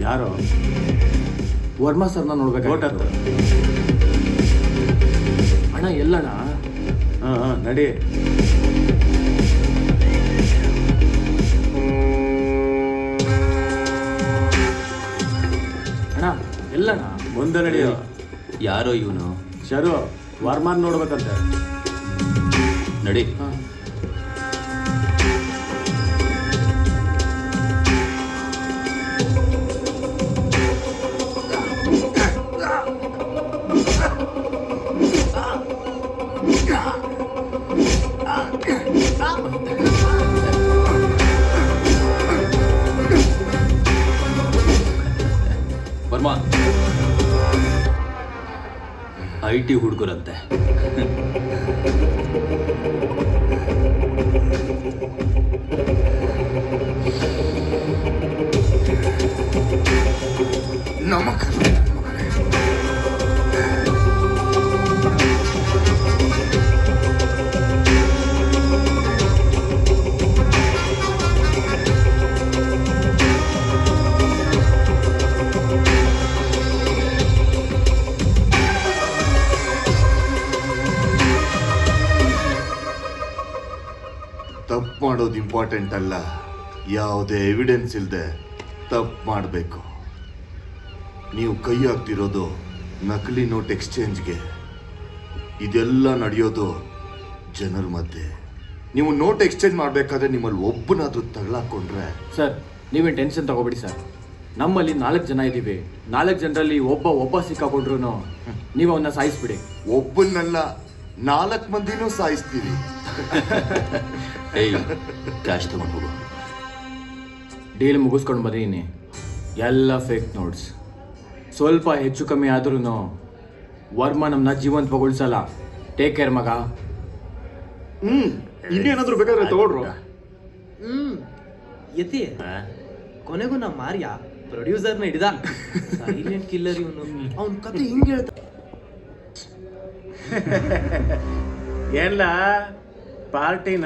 ಯಾರು? ವರ್ಮಾ ಸರ್ನ ನೋಡ್ಬೇಕು. ಅಣ್ಣ ಎಲ್ಲಣ್ಣ? ಹಾಂ ನಡಿ. ಅಣ್ಣ ಎಲ್ಲಣ್ಣ? ಮುಂದೆ ನಡಿಯೋ. ಯಾರೋ ಇವನು? ಶರು, ವರ್ಮಾನ್ ನೋಡ್ಬೇಕಂತೆ. ನಡಿ. ವರ್ಮಾ IT ಹುಡುಗರಂತೆ. ತಪ್ಪು ಮಾಡೋದು ಇಂಪಾರ್ಟೆಂಟ್ ಅಲ್ಲ, ಯಾವುದೇ ಎವಿಡೆನ್ಸ್ ಇಲ್ಲದೆ ತಪ್ಪು ಮಾಡಬೇಕು. ನೀವು ಕೈ ಹಾಕ್ತಿರೋದು ನಕಲಿ ನೋಟ್ ಎಕ್ಸ್ಚೇಂಜ್ಗೆ. ಇದೆಲ್ಲ ನಡೆಯೋದು ಜನರ ಮಧ್ಯೆ. ನೀವು ನೋಟ್ ಎಕ್ಸ್ಚೇಂಜ್ ಮಾಡಬೇಕಾದ್ರೆ ನಿಮ್ಮಲ್ಲಿ ಒಬ್ಬನಾದ್ರೂ ತಗಲಾಕೊಂಡ್ರೆ. ಸರ್ ನೀವೇನು ಟೆನ್ಷನ್ ತಗೋಬೇಡಿ ಸರ್. ನಮ್ಮಲ್ಲಿ 4 ಜನ ಇದ್ದೀವಿ. 4 ಜನರಲ್ಲಿ ಒಬ್ಬ ಸಿಕ್ಕಾಕೊಂಡ್ರು ನೀವು ಅವನ್ನ ಸಾಯಿಸ್ಬಿಡಿ. ಒಬ್ಬನಲ್ಲ, 4 ಮಂದಿನೂ ಸಾಯಿಸ್ತೀವಿ. ಏಯ್, ಕ್ಯಾಶ್ ತಗೊಂಡು ಹೋಗು. ಡೀಲ್ ಮುಗಿಸ್ಕೊಂಡು ಬಂದೀನಿ. ಎಲ್ಲ ಫೇಕ್ ನೋಟ್ಸ್. ಸ್ವಲ್ಪ ಹೆಚ್ಚು ಕಮ್ಮಿ ಆದ್ರೂ ವರ್ಮ ನಮ್ಮನ್ನ ಜೀವಂತಗೊಳಿಸಲ್ಲ. ಟೇಕ್ ಕೇರ್ ಮಗ. ಇನ್ನೇನಾದ್ರೂ ಬೇಕಾದ್ರೆ ತಗೊಳ್ರು. ಯತಿ ಕೊನೆಗೂ ನಮ್ಮ ಮಾರ್ಯ ಪ್ರೊಡ್ಯೂಸರ್ನ ಹಿಡಿದ. ಸೈಲೆಂಟ್ ಕಿಲ್ಲರ್ ಇವನು. ಅವನ ಕತೆ ಹಿಂಗೆ ಹೇಳ್ತ. ಏನ್ಲ ಪಾರ್ಟಿನ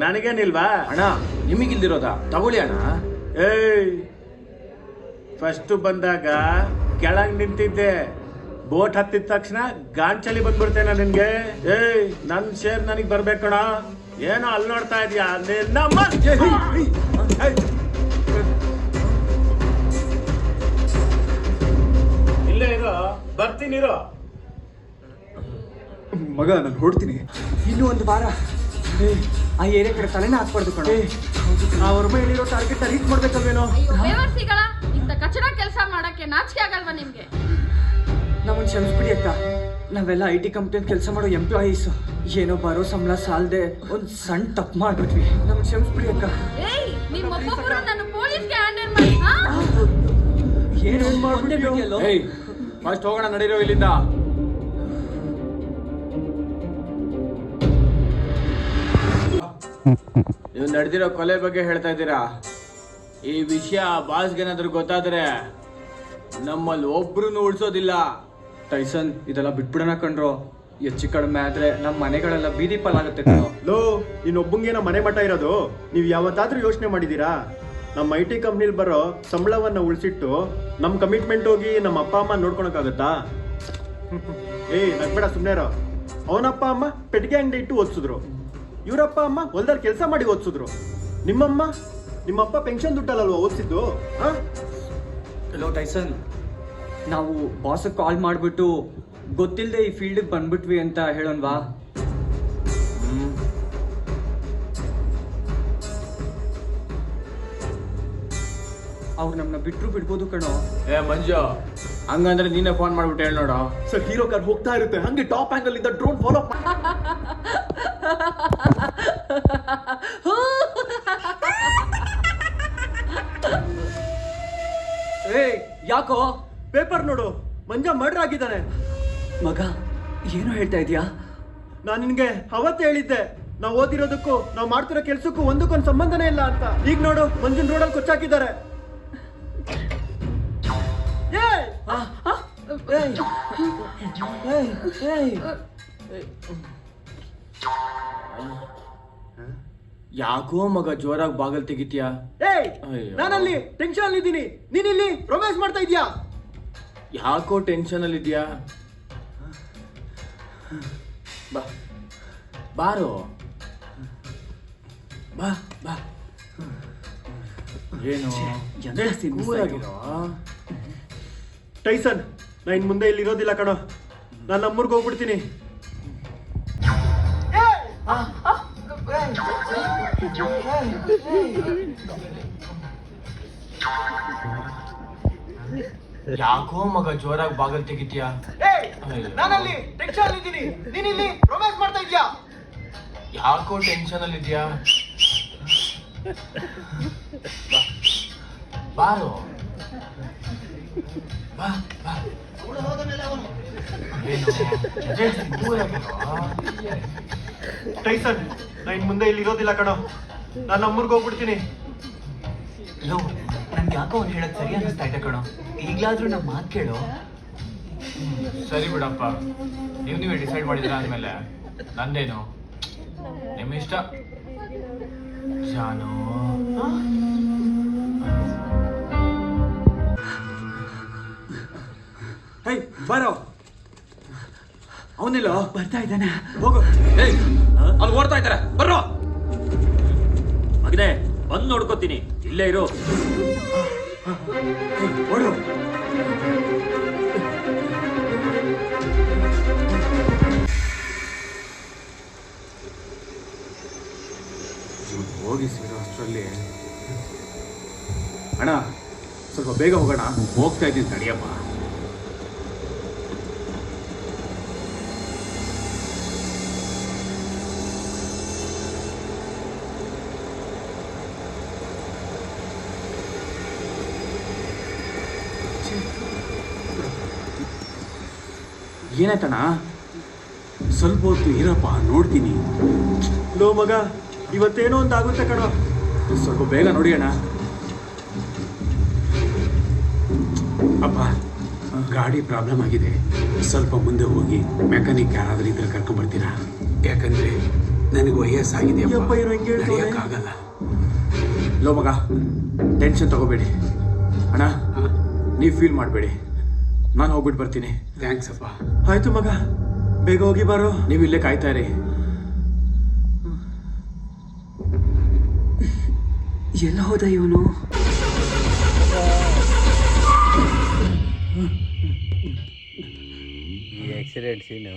ನನಗೇನಿಲ್ವಾ? ಅಣ್ಣ ನಿಮಗಿಲ್ದಿರೋದಾ? ತಗೊಳ್ಳಿ ಅಣ್ಣ. ಏಯ್, ಫಸ್ಟ್ ಬಂದಾಗ ಕೆಳಗ್ ನಿಂತಿದ್ದೆ. ಬೋಟ್ ಹತ್ತಿದ ತಕ್ಷಣ ಗಾಂಚಲಿ ಬಂದ್ಬಿಡ್ತೇನ ನಿನ್ಗೆ. ಏಯ್, ನನ್ ಶೇರ್ ನನಗ್ ಬರ್ಬೇಕಣ. ಏನೋ ಅಲ್ಲಿ ನೋಡ್ತಾ ಇದೀಯಾ? ಇಲ್ಲೇ ಇರೋ, ಬರ್ತೀನಿರೋ. ಮಗ ನಾನು ಹೊಡ್ತೀನಿ. ಇನ್ನೂ ಒಂದು ವಾರ ಆ ಏರಿಯಾ ಕಡೆ ತಲೆನೇ ಹಾಕ್ಬಾರ್ದು ಕಣ. ಆ ವರ್ಮ ಹೇಳಿರೋ ಟಾರ್ಗೆಟ್ ರೀಚ್ ಮಾಡ್ಬೇಕಲ್ವೇನೋ. ಬೇವರ್ಸಿಗಳ ಇಂಥ ಕಚಡ ಕೆಲಸ ಮಾಡಕ್ಕೆ ನಾಚಿಕೆ ಆಗಲ್ವಾ ನಿಮ್ಗೆ? ನಮ್ಮನ್ನು ಕ್ಷಮಿಸ್ಬಿಡಿ ಅಕ್ಕ. ನಾವೆಲ್ಲ IT ಕಂಪ್ನಿಯಲ್ಲಿ ಕೆಲಸ ಮಾಡೋ ಎಂಪ್ಲಾಯೀಸು. ಏನೋ ಬರೋ ಸಂಬಳ ಸಾಲದೆ ಒಂದು ಸಣ್ಣ ತಪ್ಪು ಮಾಡ್ಬಿಟ್ವಿ. ನಮ್ಮನ್ನು ಕ್ಷಮಿಸ್ಬಿಡಿ ಅಕ್ಕ. ಏಯ್, ನಿಮ್ಮೊಬ್ಬೊಬ್ಬರು ನನ್ನ ಪೊಲೀಸ್ಗೆ ಹ್ಯಾಂಡಲ್ ಮಾಡಿ. ಏನೇನು ಮಾಡ್ಬಿಟ್ಟಿಯಲ್ಲೋ. ಏಯ್, ಫಸ್ಟ್ ಹೋಗೋಣ ನಡೀರೋ ಇಲ್ಲಿಂದ. ನೀವು ನಡೆದಿರೋ ಕೊಲೆ ಬಗ್ಗೆ ಹೇಳ್ತಾ ಇದ್ದೀರಾ. ಈ ವಿಷಯ ಬಾಸ್ಗೇನಾದ್ರೂ ಗೊತ್ತಾದ್ರೆ ನಮ್ಮಲ್ಲಿ ಒಬ್ರು ಉಳಿಸೋದಿಲ್ಲ. ಟೈಸನ್ ಇದೆಲ್ಲ ಬಿಟ್ಬಿಡೋಣ ಕಣ್ರೋ. ಹೆಚ್ಚು ಕಡಿಮೆ ಆದ್ರೆ ನಮ್ಮ ಮನೆಗಳೆಲ್ಲ ಬೀದಿ ಪಾಲಾಗುತ್ತೆ ಕಣೋ. ಲೋ, ಇನ್ನೊಬ್ಬಂಗೇನೋ ಮನೆ ಮಠ ಇರೋದು. ನೀವು ಯಾವತ್ತಾದ್ರೂ ಯೋಚನೆ ಮಾಡಿದ್ದೀರಾ? ನಮ್ಮ IT ಕಂಪ್ನಿಲಿ ಬರೋ ಸಂಬಳವನ್ನ ಉಳಿಸಿಟ್ಟು ನಮ್ಮ ಕಮಿಟ್ಮೆಂಟ್ ಹೋಗಿ ನಮ್ಮ ಅಪ್ಪ ಅಮ್ಮ ನೋಡ್ಕೊಳಕ್ಕಾಗತ್ತಾ? ಏಯ್ ನಗ್ಬೇಡ, ಸುಮ್ಮನೆ ಇರೋ. ಅವನಪ್ಪ ಅಮ್ಮ ಪೆಟ್ಟಿಗೆ ಅಂಗಡಿ ಇಟ್ಟು ಓದಿಸಿದ್ರು. ಇವರಪ್ಪ ಅಮ್ಮ ಹೊಲ್ದಲ್ಲಿ ಕೆಲಸ ಮಾಡಿ ಓದಿಸಿದ್ರು. ನಿಮ್ಮಪ್ಪ ಪೆನ್ಷನ್ ದುಡ್ಡಲ್ಲಲ್ವಾ ಓದಿಸಿದ್ದು? ಹಲೋ ಟೈಸನ್, ನಾವು ಬಾಸ್ ಕಾಲ್ ಮಾಡಿಬಿಟ್ಟು ಗೊತ್ತಿಲ್ಲದೆ ಈ ಫೀಲ್ಡಿಗೆ ಬಂದ್ಬಿಟ್ವಿ ಅಂತ ಹೇಳೋಣವಾ? ಅವ್ರು ನಮ್ಮನ್ನ ಬಿಟ್ಟರು ಬಿಡ್ಬೋದು ಕಣೋ. ಏ ಮಂಜು, ಹಂಗಂದ್ರೆ ನೀನೇ ಫೋನ್ ಮಾಡ್ಬಿಟ್ಟು ಹೇಳಿ ನೋಡು. ಸರ್, ಹೀರೋ ಕಾರ್ ಹೋಗ್ತಾ ಇರುತ್ತೆ, ಹಂಗೆ ಟಾಪ್ ಆಂಗಲ್ ಇಂದ ಡ್ರೋನ್ ಫಾಲೋ. ಏಯ್ ಯಾಕೋ? ಪೇಪರ್ ನೋಡು, ಮಂಜ ಮರ್ಡರ್ ಆಗಿದ್ದಾನೆ. ಮಗ ಏನು ಹೇಳ್ತಾ ಇದೀಯಾ? ನಾನು ನಿನ್ಗೆ ಅವತ್ತೇ ಹೇಳಿದ್ದೆ, ನಾವು ಓದಿರೋದಕ್ಕೂ ನಾವು ಮಾಡ್ತಿರೋ ಕೆಲ್ಸಕ್ಕೂ ಒಂದಕ್ಕೊಂದು ಸಂಬಂಧನೇ ಇಲ್ಲ ಅಂತ. ಈಗ ನೋಡು, ಮಂಜುನ್ ರೋಡಲ್ಲಿ ಕೊಚ್ಚಾಕಿದ್ದಾರೆ. ಯಾಕೋ ಮಗ ಜೋರಾಗಿ ಬಾಗಲ್ ತೆಗಿತೀಯಾ? ಏಯ್ ಅಯ್ಯೋ. ನಾನಲ್ಲಿ ಟೆನ್ಷನ್ ಅಲ್ಲಿ ಇದ್ದೀನಿ, ನೀನ್ ಇಲ್ಲಿ ರೊಮ್ಯಾನ್ಸ್ ಮಾಡ್ತಾ ಇದ್ಯಾ? ಯಾಕೋ ಟೆನ್ಷನ್ ಅಲ್ಲಿ ಇದೆಯಾ? ಬಾ ಬಾರೋ, ಬಾ ಬಾ. ಏನು ಕೂಲಾಗಿರೋ? ಟೈಸನ್, ನಾ ಇನ್ ಮುಂದೆ ಇಲ್ಲಿ ಇರೋದಿಲ್ಲ ಕಣೋ, ನಾನು ನಮ್ಮೂರ್ಗೆ ಹೋಗ್ಬಿಡ್ತೀನಿ. ಯಾಕೋ ಮಗ ಜೋರಾಗಿ ಬಾಗಲ್ ತೆಗಿತೀಯಾ? ಅಯ್ಯೋ. ನಾನಲ್ಲಿ ಟೆನ್ಷನ್ ಅಲ್ಲಿ ಇದ್ದೀನಿ, ನೀನ್ ಇಲ್ಲಿ ರೊಮ್ಯಾನ್ಸ್ ಮಾಡ್ತಾ ಇದ್ಯಾ? ಯಾಕೋ ಟೆನ್ಷನ್ ಅಲ್ಲಿ ಇದೆಯಾ? ಬಾರೋ, ಬಾ ಬಾ. ಏನು ಕೂಲಾಗಿರೋ? ಟೈಸನ್, ನಾ ಇನ್ ಮುಂದೆ ಇಲ್ಲಿ ಇರೋದಿಲ್ಲ ಕಣೋ, ನಾನು ನಮ್ಮೂರ್ಗೆ ಹೋಗ್ಬಿಡ್ತೀನಿ. ಲೋ, ನನ್ಗೆ ಯಾಕೋ ಅವ್ನು ಹೇಳಕ್ ಸರಿ ಅನ್ನಿಸ್ತಾ ಇದೆ ಕಣೋ. ಈಗ್ಲಾದ್ರೂ ನಮ್ಮ ಮಾತು ಕೇಳು. ಸರಿ ಬಿಡಪ್ಪ, ನೀವೇ ಡಿಸೈಡ್ ಮಾಡಿದ್ರ ಅಂದಮೇಲೆ ನಂದೇನು, ನಿಮ್ಮ ಇಷ್ಟ. ಜಾನು, ಹೇ ಬಾರೋ, ಅವನಿಲ್ಲ ಬರ್ತಾ ಇದ್ದಾನೆ, ಹೋಗು. ಅಲ್ಲಿ ಓಡ್ತಾ ಇದ್ದಾರೆ, ಬರ್ರೋ ಮಗನೇ, ಬಂದು ನೋಡ್ಕೋತೀನಿ, ಇಲ್ಲೇ ಇರು. ಓಡು. ಹೋಗಿ ಸೇರೋ ಅಷ್ಟರಲ್ಲಿ ಅಣ್ಣ ಸ್ವಲ್ಪ ಬೇಗ ಹೋಗೋಣ. ಹೋಗ್ತಾ ಇದ್ದೀನಿ ತಡಿಯಪ್ಪ. ಏನಾಯ್ತಣ್ಣ? ಸ್ವಲ್ಪ ಹೊತ್ತು ಇರಪ್ಪ, ನೋಡ್ತೀನಿ. ಲೋ ಮಗ, ಇವತ್ತೇನೋ ಒಂದು ಆಗುತ್ತೆ ಕಣೋ. ಸ್ವಲ್ಪ ಬೇಗ ನೋಡಿ ಅಣ್ಣ. ಅಪ್ಪ, ಗಾಡಿ ಪ್ರಾಬ್ಲಮ್ ಆಗಿದೆ, ಸ್ವಲ್ಪ ಮುಂದೆ ಹೋಗಿ ಮೆಕ್ಯಾನಿಕ್ ಯಾರಾದ್ರೂ ಇದ್ರೆ ಕರ್ಕೊಂಡ್ಬರ್ತೀರಾ? ಯಾಕಂದ್ರೆ ನನಗೆ ವಯಸ್ಸಾಗಿದೆ, ಯಪ್ಪ, ಇವ್ರು ಹೆಂಗೆ ಹೇಳ್ತವ್ರೆ? ನಡೆಯಕ್ಕಾಗಲ್ಲ. ಲೋ ಮಗ, ಟೆನ್ಷನ್ ತಗೋಬೇಡಿ ಅಣ್ಣ, ನೀವು ಫೀಲ್ ಮಾಡಬೇಡಿ, ನಾನು ಹೋಗ್ಬಿಟ್ಟು ಬರ್ತೀನಿ. ಥ್ಯಾಂಕ್ಸ್ ಅಪ್ಪ. ಆಯ್ತು ಮಗ, ಬೇಗ ಹೋಗಿ ಬಾರೋ. ನೀವು ಇಲ್ಲೇ ಕಾಯ್ತಾ ಇರಿ. ಎಲ್ಲ ಹೋದ ಇವನು? ಈ ಆಕ್ಸಿಡೆಂಟ್ ಸೀನು